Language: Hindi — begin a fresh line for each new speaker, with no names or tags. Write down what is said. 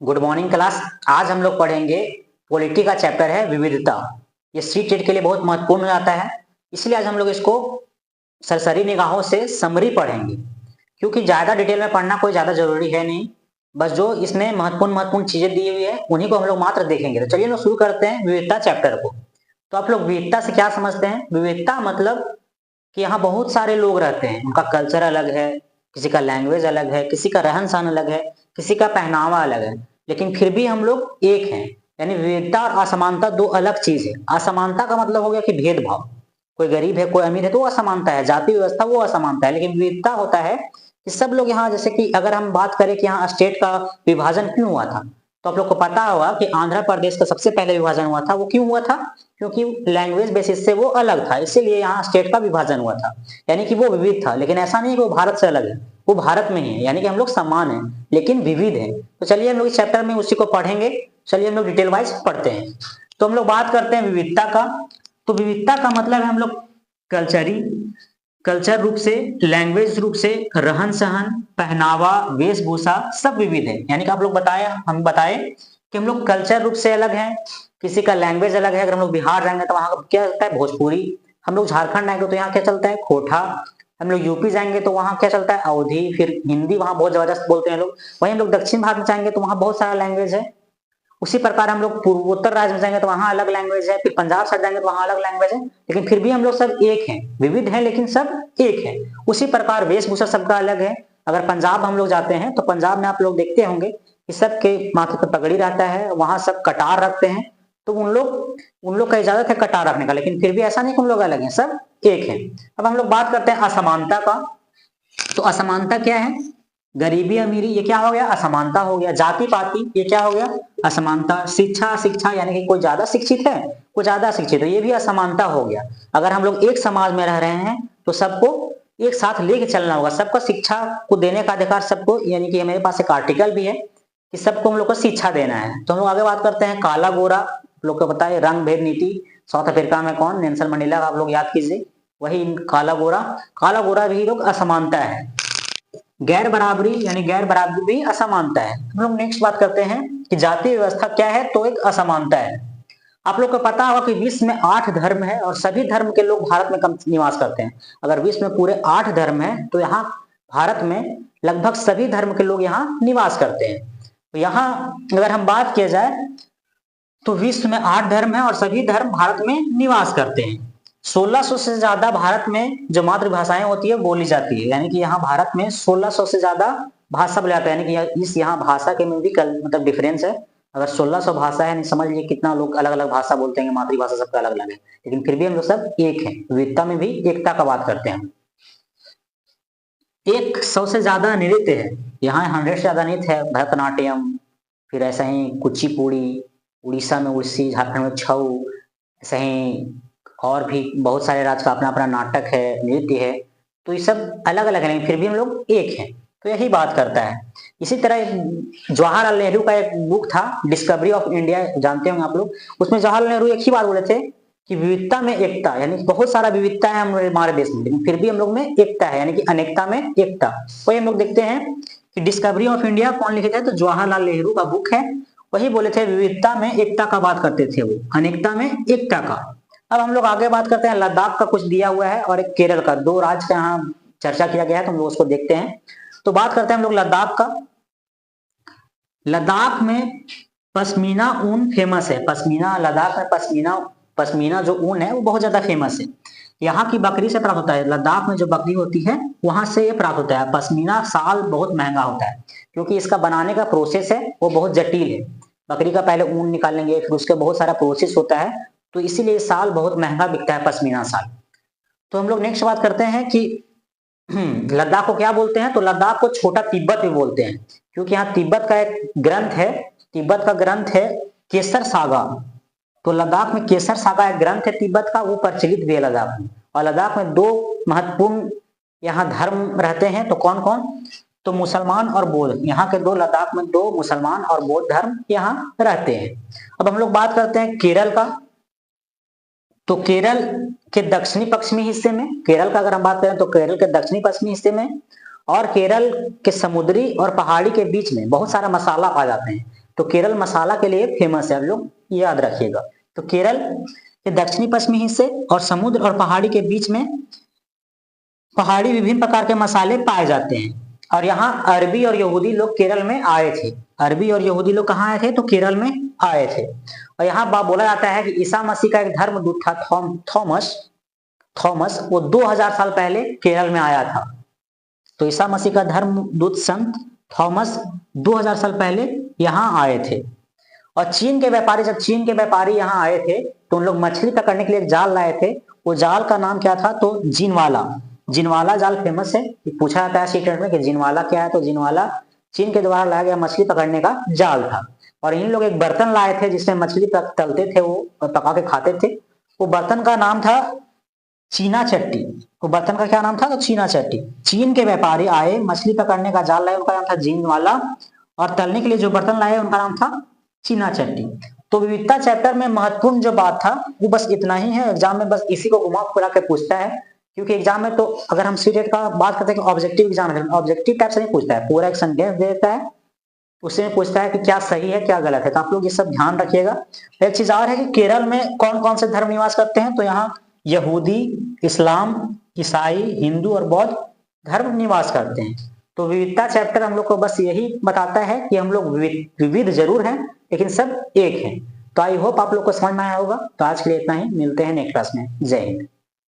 Good morning class. आज हम लोग पढ़ेंगे पॉलिटी का चैप्टर है विविधता। ये सी-टेट के लिए बहुत महत्वपूर्ण हो जाता है, इसलिए आज हम लोग इसको सरसरी निगाहों से समरी पढ़ेंगे, क्योंकि ज्यादा डिटेल में पढ़ना कोई ज्यादा जरूरी है नहीं। बस जो इसमें महत्वपूर्ण महत्वपूर्ण चीजें दी हुई है उन्हीं को हम लोग मात्र देखेंगे। तो चलिए लोग शुरू करते हैं विविधता चैप्टर को। तो आप लोग विविधता से क्या समझते हैं? विविधता मतलब कि यहाँ बहुत सारे लोग रहते हैं, उनका कल्चर अलग है, किसी का लैंग्वेज अलग है, किसी का रहन सहन अलग है, किसी का पहनावा अलग है, लेकिन फिर भी हम लोग एक हैं। यानी विविधता और असमानता दो अलग चीज है। असमानता का मतलब हो गया कि भेदभाव, कोई गरीब है कोई अमीर है तो वो असमानता है, जाति व्यवस्था वो असमानता है। लेकिन विविधता होता है कि सब लोग यहाँ, जैसे कि अगर हम बात करें कि यहाँ स्टेट का विभाजन क्यों हुआ था, तो आप लोग को पता होगा कि आंध्र प्रदेश का सबसे पहले विभाजन हुआ था। वो क्यों हुआ था? क्योंकि लैंग्वेज बेसिस से वो अलग था, इसीलिए यहाँ स्टेट का विभाजन हुआ था। यानी कि वो विविध था, लेकिन ऐसा नहीं कि वो भारत से अलग है, वो भारत में ही है। यानी कि हम लोग समान हैं लेकिन विविध हैं। तो चलिए हम लोग इस चैप्टर में उसी को पढ़ेंगे। चलिए हम लोग डिटेल वाइज पढ़ते हैं। तो हम लोग बात करते हैं विविधता का। तो विविधता का मतलब है हम लोग कल्चर रूप से, लैंग्वेज रूप से, रहन सहन, पहनावा, वेशभूषा सब विविध है। यानी कि आप लोग हम बताए कि हम लोग कल्चर रूप से अलग हैं, किसी का लैंग्वेज अलग है। अगर हम लोग बिहार जाएंगे तो वहां क्या चलता है? भोजपुरी। हम लोग झारखंड आएंगे तो यहाँ क्या चलता है? खोटा। हम लोग यूपी जाएंगे तो वहां क्या चलता है? अवधी। फिर हिंदी वहां बहुत जबरदस्त बोलते हैं लोग। वहीं हम लोग दक्षिण भारत में जाएंगे तो वहां बहुत सारा लैंग्वेज है। उसी प्रकार हम लोग पूर्वोत्तर राज्य में जाएंगे तो वहां अलग लैंग्वेज है, फिर पंजाब साइड जाएंगे तो वहां अलग लैंग्वेज है, लेकिन फिर भी हम लोग सब एक हैं। विविध हैं लेकिन सब एक है। उसी प्रकार वेशभूषा सबका अलग है। अगर पंजाब हम लोग जाते हैं तो पंजाब में आप लोग देखते होंगे कि सबके माथे पर पगड़ी रहता है, वहां सब कटार रखते हैं। तो उन लोग का इजाजत है कटार रखने का, लेकिन फिर भी ऐसा नहीं कि उन लोग अलग हैं, सब एक है। अब हम लोग बात करते हैं असमानता का। तो असमानता क्या है? गरीबी अमीरी ये क्या हो गया? असमानता हो गया। जाति पाति ये क्या हो गया? असमानता। शिक्षा शिक्षा यानी कि कोई ज्यादा शिक्षित है कोई ज्यादा शिक्षित है, ये भी असमानता हो गया। अगर हम लोग एक समाज में रह रहे हैं तो सबको एक साथ लेके चलना होगा, सबको शिक्षा को देने का अधिकार सबको। यानी कि मेरे पास एक आर्टिकल भी है कि सबको हम लोग को शिक्षा देना है। तो हम लोग आगे बात करते हैं काला गोरा। लोग को पता है रंग भेद नीति। साउथ अफ्रीका में कौन? नेल्सन मंडेला, आप लोग याद कीजिए, वही काला गोरा। काला गोरा भी लोग असमानता है। गैर बराबरी यानी गैर बराबरी भी असमानता है। हम लोग नेक्स्ट बात करते हैं कि जाति व्यवस्था क्या है, तो एक असमानता है। आप लोग को पता होगा कि विश्व में 8 धर्म है और सभी धर्म के लोग भारत में कम निवास करते हैं। अगर विश्व में पूरे 8 धर्म है तो यहाँ भारत में लगभग सभी धर्म के लोग यहाँ निवास करते हैं। तो यहाँ अगर हम बात किया जाए तो विश्व में 8 धर्म है और सभी धर्म भारत में निवास करते हैं। 1600 से ज्यादा भारत में जो मातृभाषाएं होती है बोली जाती है। यानी कि यहाँ भारत में 1600 से ज्यादा भाषा बोला जाता है। यानी कि इस यहाँ भाषा के में भी मतलब डिफरेंस है। अगर 1600 भाषा है, समझ लीजिए कितना लोग अलग अलग भाषा बोलते हैं, मातृभाषा सबका अलग अलग है, लेकिन फिर भी हम लोग सब एक है। विविधता में भी एकता का बात करते हैं। 100 से ज्यादा नृत्य है यहाँ, 100 से ज्यादा नृत्य है। भरतनाट्यम, फिर ऐसा ही कुचिपुड़ी, उड़ीसा में उड़ीसी, झारखंड में छऊ, ऐसा ही और भी बहुत सारे राज्य का अपना अपना नाटक है, नृत्य है। तो ये सब अलग अलग है लेकिन फिर भी हम लोग एक हैं। तो यही बात करता है। इसी तरह जवाहरलाल नेहरू का एक बुक था डिस्कवरी ऑफ इंडिया, जानते होंगे आप लोग। उसमें जवाहरलाल नेहरू एक ही बात बोले थे कि विविधता में एकता, यानी बहुत सारा विविधता है हमारे देश में, लेकिन फिर भी हम लोग में एकता है, यानी कि अनेकता में एकता। वही हम लोग देखते हैं कि डिस्कवरी ऑफ इंडिया कौन लिखे थे? तो जवाहरलाल नेहरू का बुक है। वही बोले थे विविधता में एकता का बात करते थे वो, अनेकता में एकता का। अब हम लोग आगे बात करते हैं लद्दाख का, कुछ दिया हुआ है, और एक केरल का। 2 राज्य का यहाँ चर्चा किया गया है, तो हम लोग उसको देखते हैं। तो बात करते हैं हम लोग लद्दाख का। लद्दाख में पश्मीना ऊन फेमस है। पश्मीना, लद्दाख में पश्मीना जो ऊन है वो बहुत ज्यादा फेमस है। यहाँ की बकरी से प्राप्त होता है। लद्दाख में जो बकरी होती है वहां से ये प्राप्त होता है। पश्मीना शाल बहुत महंगा होता है क्योंकि इसका बनाने का प्रोसेस है वो बहुत जटिल है। बकरी का पहले ऊन निकालेंगे, फिर उसके बहुत सारा प्रोसेस होता है, तो इसीलिए शाल बहुत महंगा बिकता है, पश्मीना शाल। तो हम लोग नेक्स्ट बात करते हैं कि लद्दाख को क्या बोलते हैं? तो लद्दाख को छोटा तिब्बत भी बोलते हैं, क्योंकि यहाँ तिब्बत का एक ग्रंथ है, तिब्बत का ग्रंथ है केसर सागा। तो लद्दाख में केसर सागा एक ग्रंथ है तिब्बत का, वो प्रचलित भी है लद्दाख में। और लद्दाख में 2 महत्वपूर्ण यहाँ धर्म रहते हैं। तो कौन कौन? तो मुसलमान और बौद्ध। यहाँ के 2 लद्दाख में 2 मुसलमान और बौद्ध धर्म यहाँ रहते हैं। अब हम लोग बात करते हैं केरल का। तो केरल के दक्षिणी पश्चिमी हिस्से में, केरल का अगर हम बात करें तो केरल के दक्षिणी पश्चिमी हिस्से में और केरल के समुद्री और पहाड़ी के बीच में बहुत सारा मसाला पाए जाते हैं। तो केरल मसाला के लिए फेमस है, आप लोग याद रखिएगा। तो केरल के दक्षिणी पश्चिमी हिस्से और समुद्र और पहाड़ी के बीच में पहाड़ी विभिन्न प्रकार के मसाले पाए जाते हैं। और यहाँ अरबी और यहूदी लोग केरल में आए थे। अरबी और यहूदी लोग कहाँ आए थे? तो केरल में आए थे। और यहाँ बोला जाता है कि ईसा मसीह का एक धर्मदूत था, थॉमस, वो 2000 साल पहले केरल में आया था। तो ईसा मसीह का धर्मदूत संत थॉमस 2000 साल पहले यहाँ आए थे। और चीन के व्यापारी, जब चीन के व्यापारी यहाँ आए थे तो उन लोग मछली पकड़ने के लिए एक जाल लाए थे। वो जाल का नाम क्या था? तो जिनवाला जाल फेमस है। पूछा जाता है स्टेटमेंट में कि जिनवाला क्या है? तो जिनवाला चीन के द्वारा लाया गया मछली पकड़ने का जाल था। और इन लोग एक बर्तन लाए थे जिसमें मछली तलते थे, वो पका के खाते थे। वो बर्तन का नाम था चीना चट्टी। वो बर्तन का क्या नाम था? तो चीना चट्टी। चीन के व्यापारी आए, मछली पकड़ने का जाल लाए, उनका नाम था जिनवाला, और तलने के लिए जो बर्तन लाए उनका नाम था चीना चट्टी। तो विविधता चैप्टर में महत्वपूर्ण जो बात था वो बस इतना ही है। एग्जाम में बस इसी को घुमा फिरा के पूछता है, क्योंकि एग्जाम में तो अगर हम सीटेट का बात करते हैं कि ऑब्जेक्टिव एग्जाम है, ऑब्जेक्टिव टाइप से नहीं पूछता है, पूरा एक सेंटेंस दे देता है, उससे पूछता है कि क्या सही है क्या गलत है। तो आप लोग ये सब ध्यान रखिएगा। एक चीज और है कि केरल में कौन कौन से धर्म निवास करते हैं? तो यहाँ यहूदी, इस्लाम, ईसाई, हिंदू और बौद्ध धर्म निवास करते हैं। तो विविधता चैप्टर हम लोग को बस यही बताता है कि हम लोग विविध जरूर हैं लेकिन सब एक हैं। तो आई होप आप लोग को समझ में आया होगा। तो आज के लिए इतना ही, मिलते हैं नेक्स्ट क्लास में। जय हिंद।